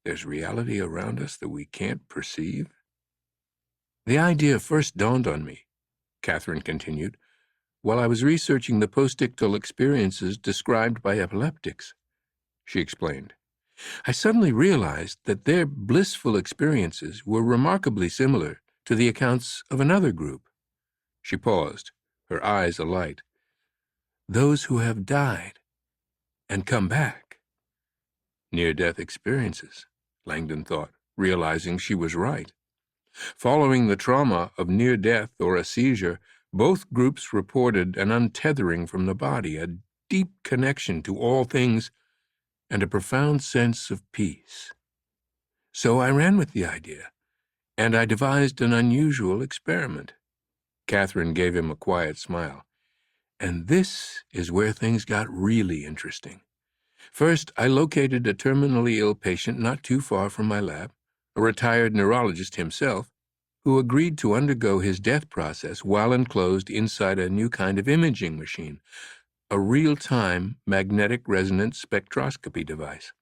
There's reality around us that we can't perceive? The idea first dawned on me, Catherine continued, while I was researching the postictal experiences described by epileptics. She explained. I suddenly realized that their blissful experiences were remarkably similar to the accounts of another group. She paused, her eyes alight. Those who have died and come back. Near-death experiences, Langdon thought, realizing she was right. Following the trauma of near-death or a seizure, both groups reported an untethering from the body, a deep connection to all things, and a profound sense of peace. So I ran with the idea, and I devised an unusual experiment. Catherine gave him a quiet smile. And this is where things got really interesting. First, I located a terminally ill patient not too far from my lab, a retired neurologist himself, who agreed to undergo his death process while enclosed inside a new kind of imaging machine, a real-time magnetic resonance spectroscopy device.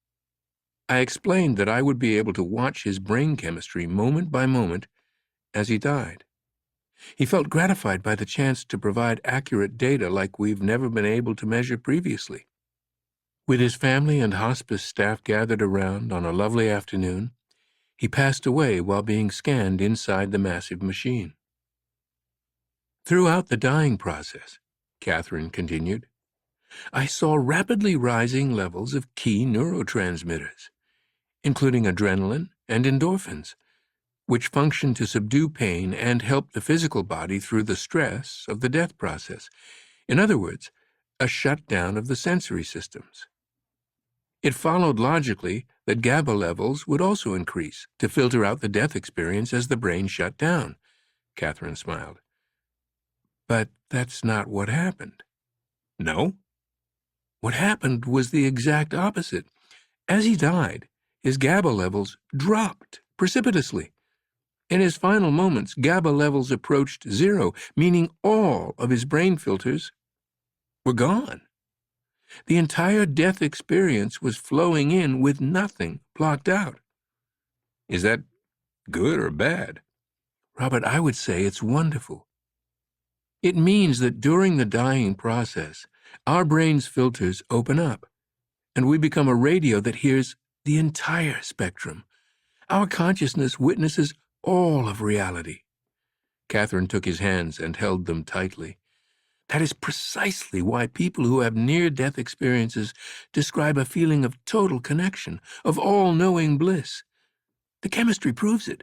I explained that I would be able to watch his brain chemistry moment by moment as he died. He felt gratified by the chance to provide accurate data like we've never been able to measure previously. With his family and hospice staff gathered around on a lovely afternoon, he passed away while being scanned inside the massive machine. Throughout the dying process, Catherine continued, I saw rapidly rising levels of key neurotransmitters, including adrenaline and endorphins, which function to subdue pain and help the physical body through the stress of the death process. In other words, a shutdown of the sensory systems. It followed logically that GABA levels would also increase to filter out the death experience as the brain shut down. Catherine smiled. But that's not what happened. No? What happened was the exact opposite. As he died, his GABA levels dropped precipitously. In his final moments, GABA levels approached zero, meaning all of his brain filters were gone. The entire death experience was flowing in with nothing blocked out. Is that good or bad? Robert, I would say it's wonderful. It means that during the dying process, our brain's filters open up, and we become a radio that hears the entire spectrum. Our consciousness witnesses all of reality. Catherine took his hands and held them tightly. That is precisely why people who have near-death experiences describe a feeling of total connection, of all-knowing bliss. The chemistry proves it.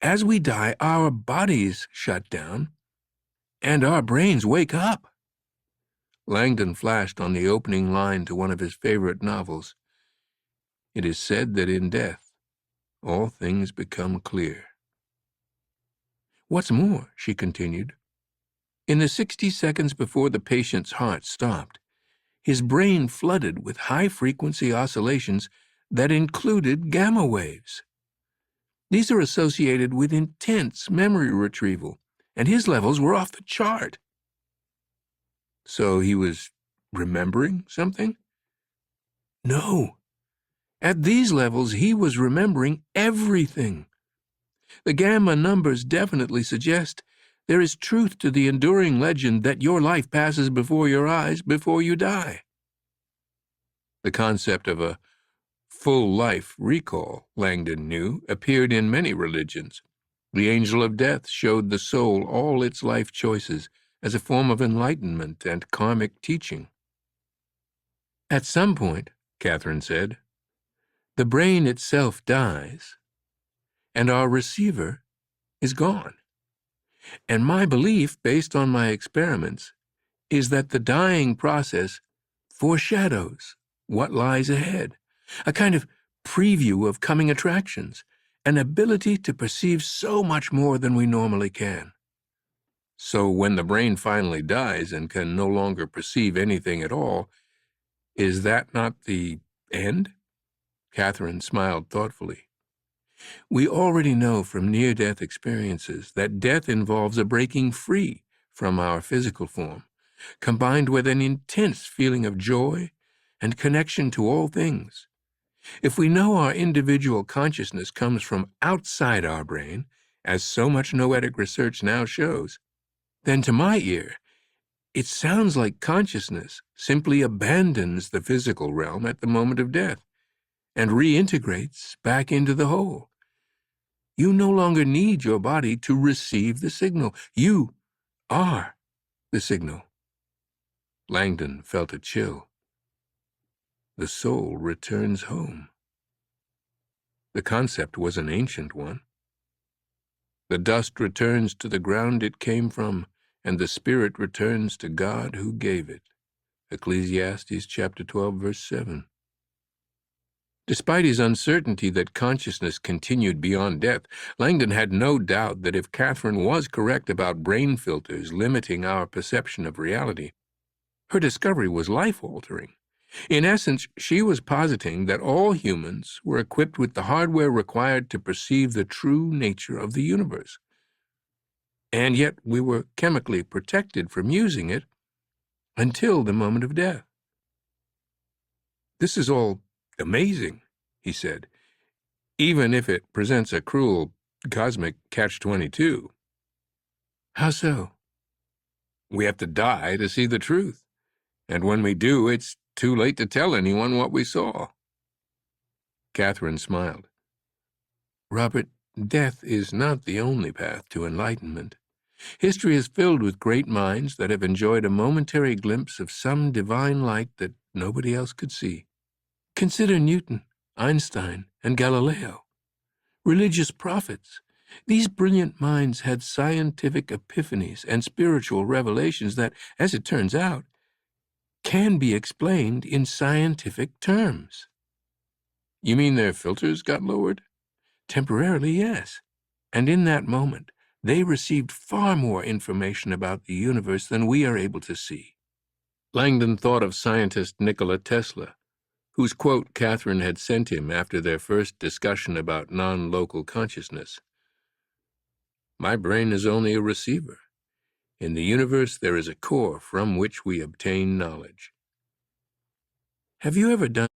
As we die, our bodies shut down, and our brains wake up. Langdon flashed on the opening line to one of his favorite novels. It is said that in death, all things become clear. What's more, she continued, in the 60 seconds before the patient's heart stopped, his brain flooded with high-frequency oscillations that included gamma waves. These are associated with intense memory retrieval, and his levels were off the chart. So he was remembering something? No. At these levels, he was remembering everything. The gamma numbers definitely suggest there is truth to the enduring legend that your life passes before your eyes before you die. The concept of a full life recall, Langdon knew, appeared in many religions. The angel of death showed the soul all its life choices as a form of enlightenment and karmic teaching. At some point, Catherine said, the brain itself dies, and our receiver is gone. And my belief, based on my experiments, is that the dying process foreshadows what lies ahead, a kind of preview of coming attractions, an ability to perceive so much more than we normally can. So when the brain finally dies and can no longer perceive anything at all, is that not the end? Catherine smiled thoughtfully. We already know from near-death experiences that death involves a breaking free from our physical form, combined with an intense feeling of joy and connection to all things. If we know our individual consciousness comes from outside our brain, as so much noetic research now shows, then to my ear, it sounds like consciousness simply abandons the physical realm at the moment of death and reintegrates back into the whole. You no longer need your body to receive the signal. You are the signal. Langdon felt a chill. The soul returns home. The concept was an ancient one. The dust returns to the ground it came from, and the spirit returns to God who gave it. Ecclesiastes chapter 12, verse 7. Despite his uncertainty that consciousness continued beyond death, Langdon had no doubt that if Catherine was correct about brain filters limiting our perception of reality, her discovery was life-altering. In essence, she was positing that all humans were equipped with the hardware required to perceive the true nature of the universe. And yet we were chemically protected from using it until the moment of death. This is all amazing, he said, even if it presents a cruel cosmic catch-22. How so? We have to die to see the truth, and when we do, it's too late to tell anyone what we saw. Catherine smiled. Robert, death is not the only path to enlightenment. History is filled with great minds that have enjoyed a momentary glimpse of some divine light that nobody else could see. Consider Newton, Einstein, and Galileo. Religious prophets. These brilliant minds had scientific epiphanies and spiritual revelations that, as it turns out, can be explained in scientific terms. You mean their filters got lowered? Temporarily, yes. And in that moment, they received far more information about the universe than we are able to see. Langdon thought of scientist Nikola Tesla, whose quote Catherine had sent him after their first discussion about non-local consciousness. My brain is only a receiver. In the universe, there is a core from which we obtain knowledge. Have you ever done